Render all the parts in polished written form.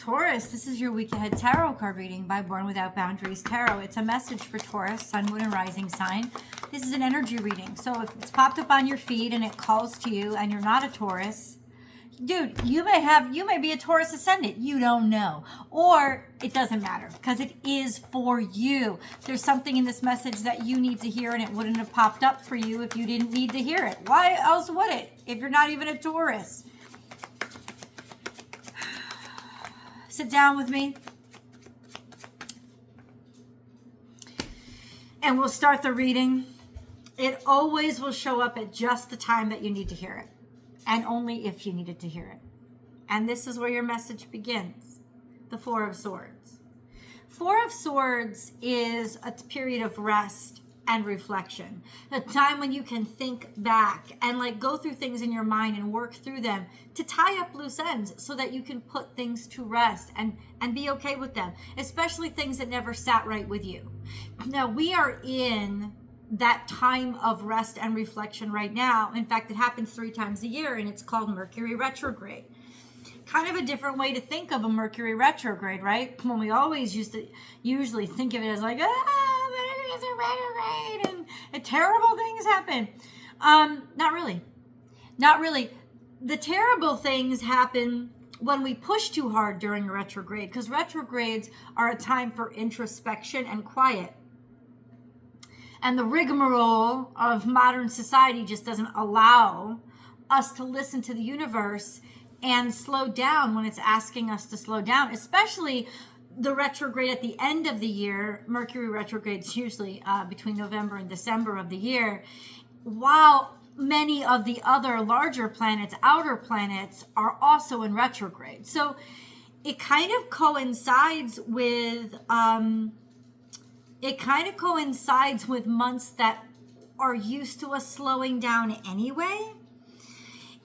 Taurus, this is your week ahead tarot card reading by Born Without Boundaries Tarot. It's a message for Taurus, Sun, Moon, and Rising sign. This is an energy reading. So if it's popped up on your feed and it calls to you and you're not a Taurus, dude, you may be a Taurus ascendant. You don't know. Or it doesn't matter because it is for you. There's something in this message that you need to hear and it wouldn't have popped up for you if you didn't need to hear it. Why else would it if you're not even a Taurus? Sit down with me. And we'll start the reading. It always will show up at just the time that you need to hear it. And only if you needed to hear it. And this is where your message begins. The Four of Swords. Four of Swords is a period of rest and reflection. A time when you can think back and like go through things in your mind and work through them to tie up loose ends so that you can put things to rest and be okay with them, especially things that never sat right with you. Now we are in that time of rest and reflection right now. In fact, it happens 3 times a year and it's called Mercury retrograde. Kind of a different way to think of a Mercury retrograde, right? When we always usually think of it as like, Mercury is a retrograde and terrible things happen. Not really. Not really. The terrible things happen when we push too hard during a retrograde, because retrogrades are a time for introspection and quiet. And the rigmarole of modern society just doesn't allow us to listen to the universe and slow down when it's asking us to slow down, especially the retrograde at the end of the year. Mercury retrogrades usually between November and December of the year, while many of the other larger planets, outer planets, are also in retrograde. So it kind of coincides with months that are used to us slowing down anyway.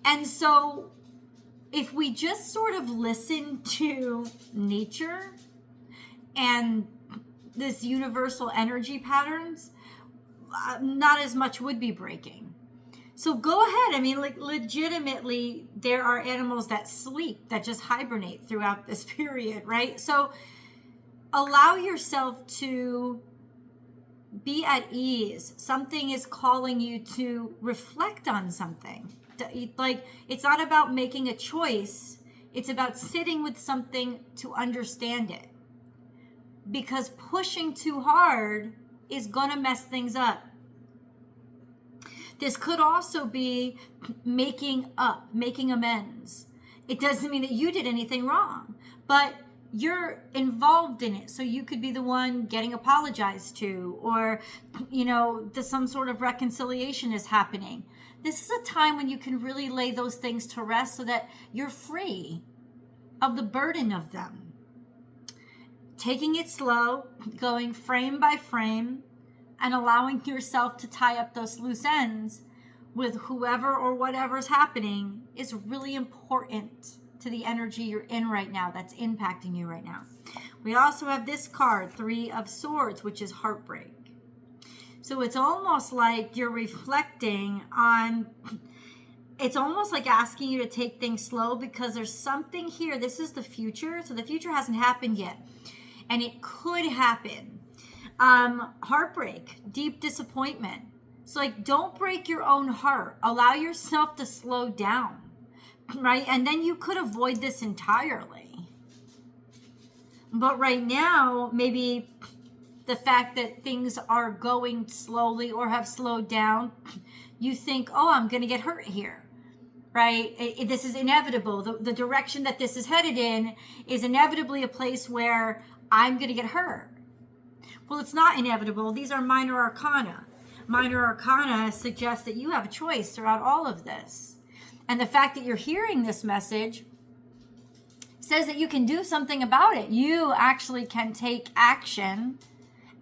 And so if we just sort of listen to nature and this universal energy patterns, not as much would be breaking. So go ahead. I mean, like legitimately, there are animals that sleep, that just hibernate throughout this period, right? So allow yourself to be at ease. Something is calling you to reflect on something. Like, it's not about making a choice. It's about sitting with something to understand it. Because pushing too hard is going to mess things up. This could also be making amends. It doesn't mean that you did anything wrong, but you're involved in it. So you could be the one getting apologized to, or, some sort of reconciliation is happening. This is a time when you can really lay those things to rest so that you're free of the burden of them. Taking it slow, going frame by frame, and allowing yourself to tie up those loose ends with whoever or whatever's happening is really important to the energy you're in right now, that's impacting you right now. We also have this card, 3 of Swords, which is heartbreak. So it's almost like you're reflecting on, it's almost like asking you to take things slow because there's something here. This is the future. So the future hasn't happened yet. And it could happen. Heartbreak, deep disappointment. So like, don't break your own heart. Allow yourself to slow down, right? And then you could avoid this entirely. But right now, maybe the fact that things are going slowly or have slowed down, you think, oh, I'm going to get hurt here, right? This is inevitable. The direction that this is headed in is inevitably a place where I'm going to get hurt. Well, it's not inevitable. These are minor arcana. Minor arcana suggests that you have a choice throughout all of this. And the fact that you're hearing this message says that you can do something about it. You actually can take action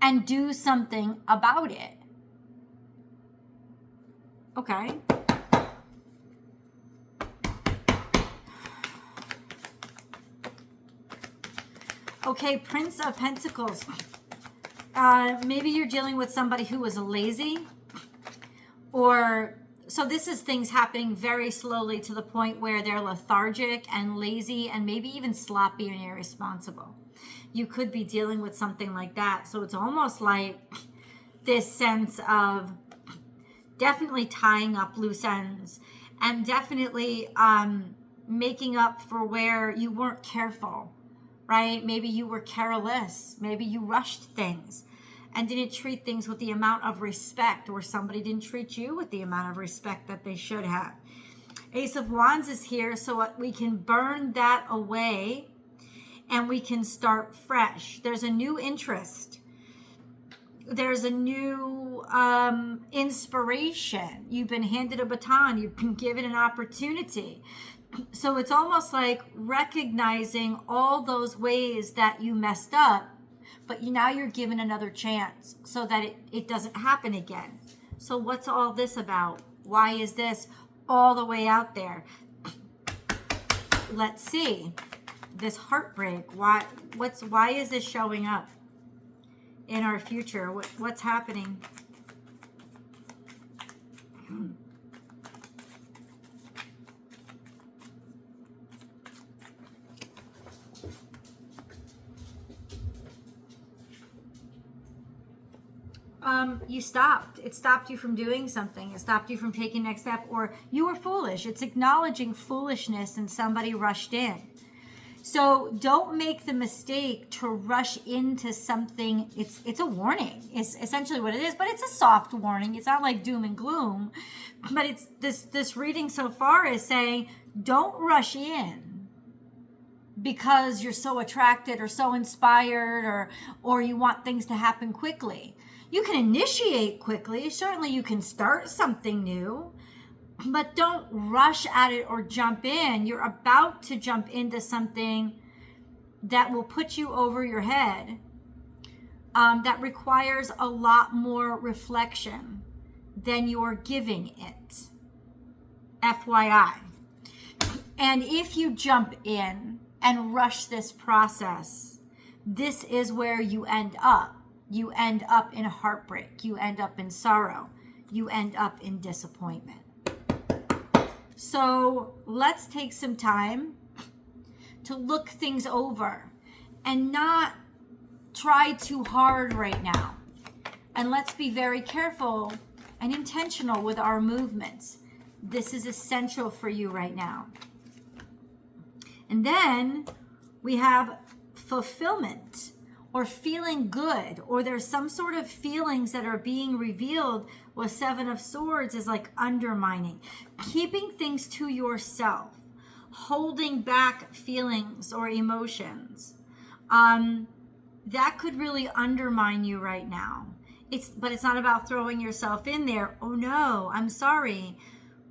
and do something about it. Okay. Okay, Prince of Pentacles. Maybe you're dealing with somebody who was lazy or So this is things happening very slowly to the point where they're lethargic and lazy and maybe even sloppy and irresponsible. You could be dealing with something like that. So it's almost like this sense of definitely tying up loose ends and definitely making up for where you weren't careful, right? Maybe you were careless. Maybe you rushed things and didn't treat things with the amount of respect, or somebody didn't treat you with the amount of respect that they should have. Ace of Wands is here so we can burn that away and we can start fresh. There's a new interest. There's a new inspiration. You've been handed a baton. You've been given an opportunity. So it's almost like recognizing all those ways that you messed up, but now you're given another chance so that it doesn't happen again. So what's all this about? Why is this all the way out there? Let's see. This heartbreak. Why is this showing up in our future? What's happening? You stopped. It stopped you from doing something. It stopped you from taking next step, or you were foolish. It's acknowledging foolishness and somebody rushed in. So don't make the mistake to rush into something. It's a warning. It's essentially what it is, but it's a soft warning. It's not like doom and gloom, but it's this reading so far is saying don't rush in because you're so attracted or so inspired or you want things to happen quickly. You can initiate quickly. Certainly you can start something new, but don't rush at it or jump in. You're about to jump into something that will put you over your head, that requires a lot more reflection than you're giving it. FYI. And if you jump in and rush this process, this is where you end up. You end up in heartbreak. You end up in sorrow. You end up in disappointment. So let's take some time to look things over and not try too hard right now. And let's be very careful and intentional with our movements. This is essential for you right now. And then we have fulfillment, or feeling good, or there's some sort of feelings that are being revealed with Seven of Swords is like undermining, keeping things to yourself, holding back feelings or emotions. That could really undermine you right now. But it's not about throwing yourself in there. Oh no, I'm sorry.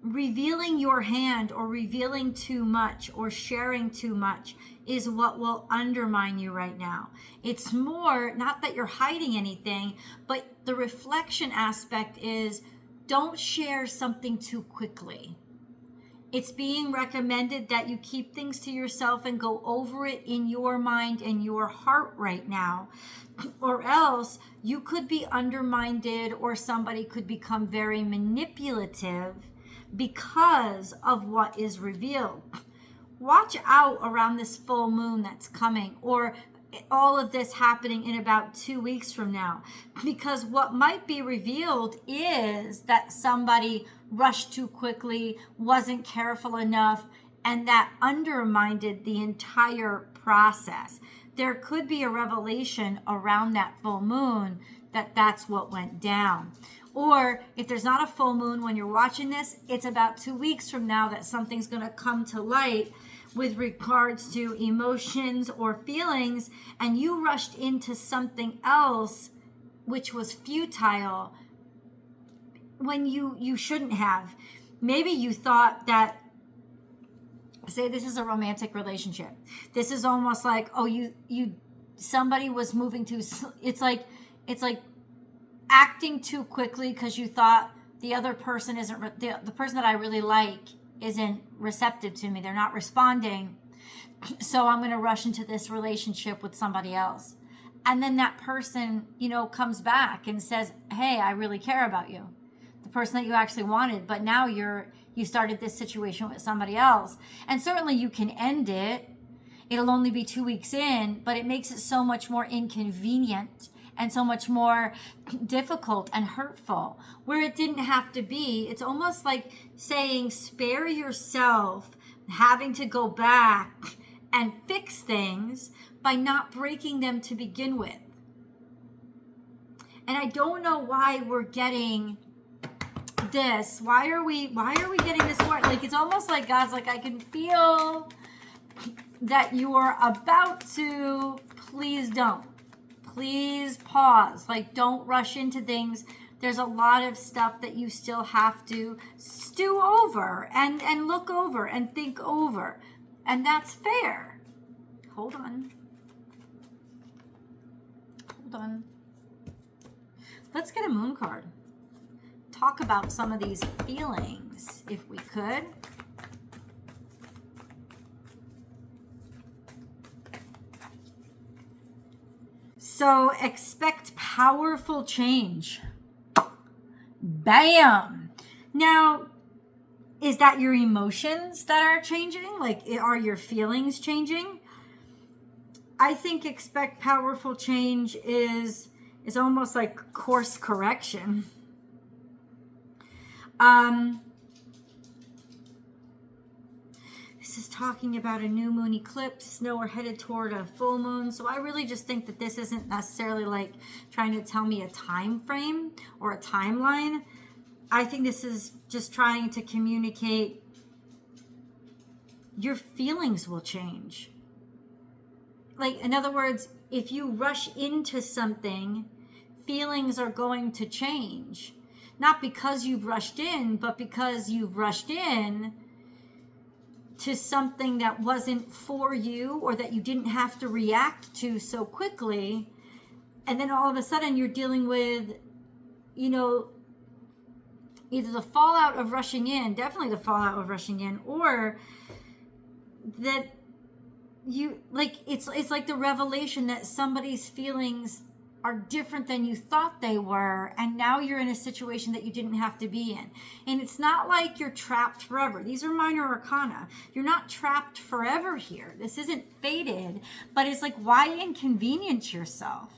Revealing your hand or revealing too much or sharing too much is what will undermine you right now. It's more, not that you're hiding anything, but the reflection aspect is don't share something too quickly. It's being recommended that you keep things to yourself and go over it in your mind and your heart right now, or else you could be undermined, or somebody could become very manipulative because of what is revealed. Watch out around this full moon that's coming, or all of this happening in about 2 weeks from now, because what might be revealed is that somebody rushed too quickly, wasn't careful enough, and that undermined the entire process. There could be a revelation around that full moon that's what went down. Or if there's not a full moon when you're watching this, it's about 2 weeks from now that something's going to come to light with regards to emotions or feelings, and you rushed into something else which was futile when you shouldn't have. Maybe you thought that, say this is a romantic relationship. This is almost like, oh, somebody was moving too, it's like acting too quickly because you thought the other person isn't, the person that I really like isn't receptive to me. They're not responding. So I'm going to rush into this relationship with somebody else. And then that person, comes back and says, hey, I really care about you. The person that you actually wanted, but now you started this situation with somebody else. And certainly you can end it. It'll only be 2 weeks in, but it makes it so much more inconvenient and so much more difficult and hurtful, where it didn't have to be. It's almost like saying, spare yourself having to go back and fix things by not breaking them to begin with. And I don't know why we're getting this. Why are we getting this word? Like, it's almost like God's like, I can feel that you are about to, please don't. Please pause. Like, don't rush into things. There's a lot of stuff that you still have to stew over and look over and think over. And that's fair. Hold on. Let's get a moon card. Talk about some of these feelings, if we could. So expect powerful change. Bam! Now, is that your emotions that are changing? Like, are your feelings changing? I think expect powerful change is almost like course correction. This is talking about a new moon eclipse. No, we're headed toward a full moon. So I really just think that this isn't necessarily like trying to tell me a time frame or a timeline. I think this is just trying to communicate your feelings will change. Like, in other words, if you rush into something, feelings are going to change. Not because you've rushed in, but because you've rushed in to something that wasn't for you or that you didn't have to react to so quickly. And then all of a sudden you're dealing with, either the fallout of rushing in, definitely the fallout of rushing in, or that you, like, it's like the revelation that somebody's feelings are different than you thought they were, and now you're in a situation that you didn't have to be in. And it's not like you're trapped forever. These are minor arcana. You're not trapped forever here. This isn't fated, but it's like, why inconvenience yourself?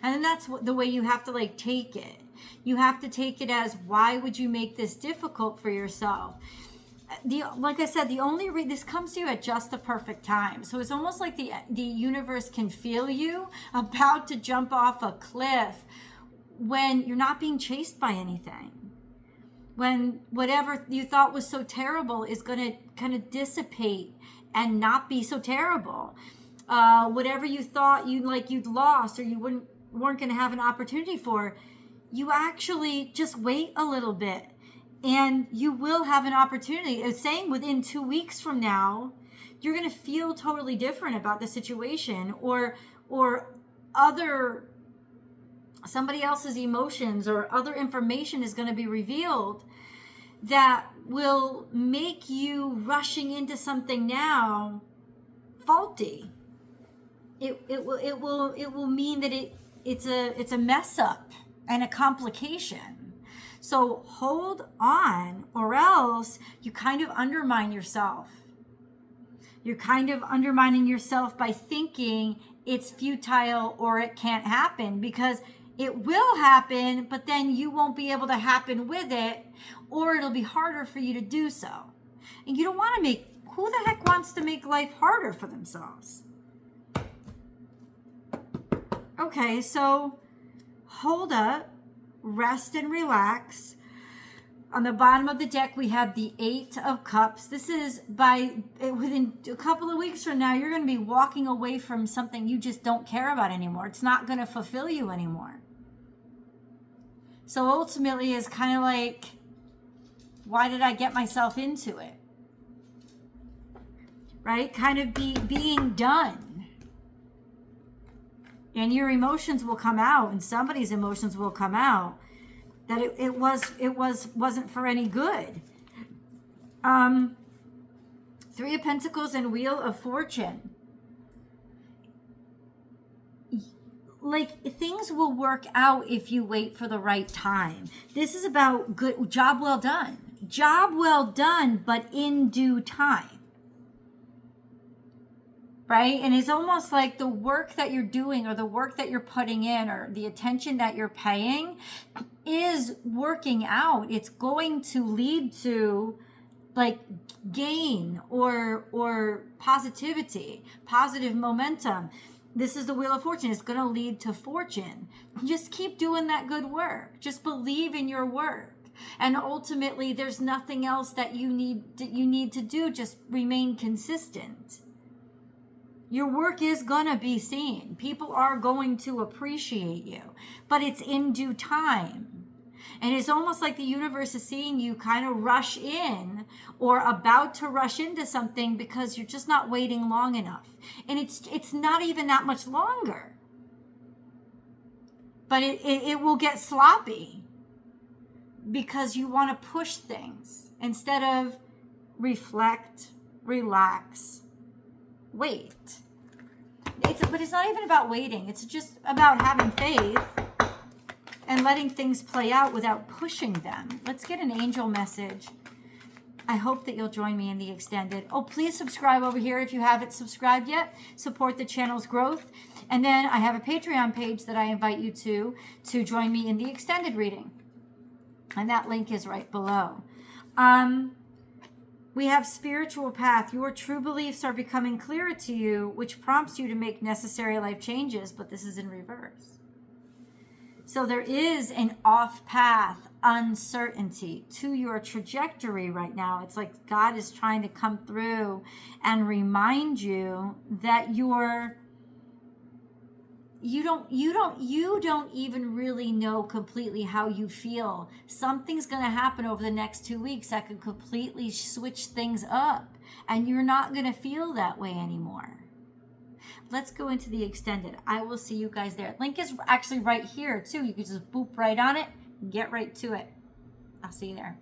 And then that's the way you have to like take it. You have to take it as, why would you make this difficult for yourself? Like I said, this comes to you at just the perfect time. So it's almost like the universe can feel you about to jump off a cliff when you're not being chased by anything. When whatever you thought was so terrible is going to kind of dissipate and not be so terrible. Whatever you thought you'd lost or you weren't going to have an opportunity for, you actually just wait a little bit. And you will have an opportunity. It's saying within 2 weeks from now, you're going to feel totally different about the situation, or somebody else's emotions or other information is going to be revealed that will make you rushing into something now faulty. It will mean that it's a mess up and a complication. So hold on, or else you kind of undermine yourself. You're kind of undermining yourself by thinking it's futile or it can't happen, because it will happen, but then you won't be able to happen with it, or it'll be harder for you to do so. And you don't want to who the heck wants to make life harder for themselves? Okay, so hold up. Rest and relax. On the bottom of the deck, we have the 8 of Cups. This is within a couple of weeks from now, you're going to be walking away from something you just don't care about anymore. It's not going to fulfill you anymore. So ultimately, it's kind of like, why did I get myself into it? Right? Kind of being done. And your emotions will come out, and somebody's emotions will come out that it wasn't for any good. 3 of Pentacles and Wheel of Fortune. like things will work out if you wait for the right time. This is about good job well done. Job well done, but in due time. Right? And it's almost like the work that you're doing or the work that you're putting in or the attention that you're paying is working out. It's going to lead to like gain or positivity, positive momentum. This is the Wheel of Fortune. It's going to lead to fortune. Just keep doing that good work. Just believe in your work. And ultimately, there's nothing else that you need to do. Just remain consistent. Your work is going to be seen. People are going to appreciate you, but it's in due time. And it's almost like the universe is seeing you kind of rush in or about to rush into something because you're just not waiting long enough. And it's not even that much longer. But it will get sloppy because you want to push things instead of reflect, relax, wait. But it's not even about waiting. It's just about having faith and letting things play out without pushing them. Let's get an angel message. I hope that you'll join me in the extended. Oh, please subscribe over here if you haven't subscribed yet. Support the channel's growth. And then I have a Patreon page that I invite you to join me in the extended reading. And that link is right below. We have spiritual path. Your true beliefs are becoming clearer to you, which prompts you to make necessary life changes, but this is in reverse. So there is an off-path uncertainty to your trajectory right now. It's like God is trying to come through and remind you that you don't even really know completely how you feel. Something's going to happen over the next 2 weeks that could completely switch things up, and you're not going to feel that way anymore. Let's go into the extended. I will see you guys there. Link is actually right here too. You can just boop right on it and get right to it. I'll see you there.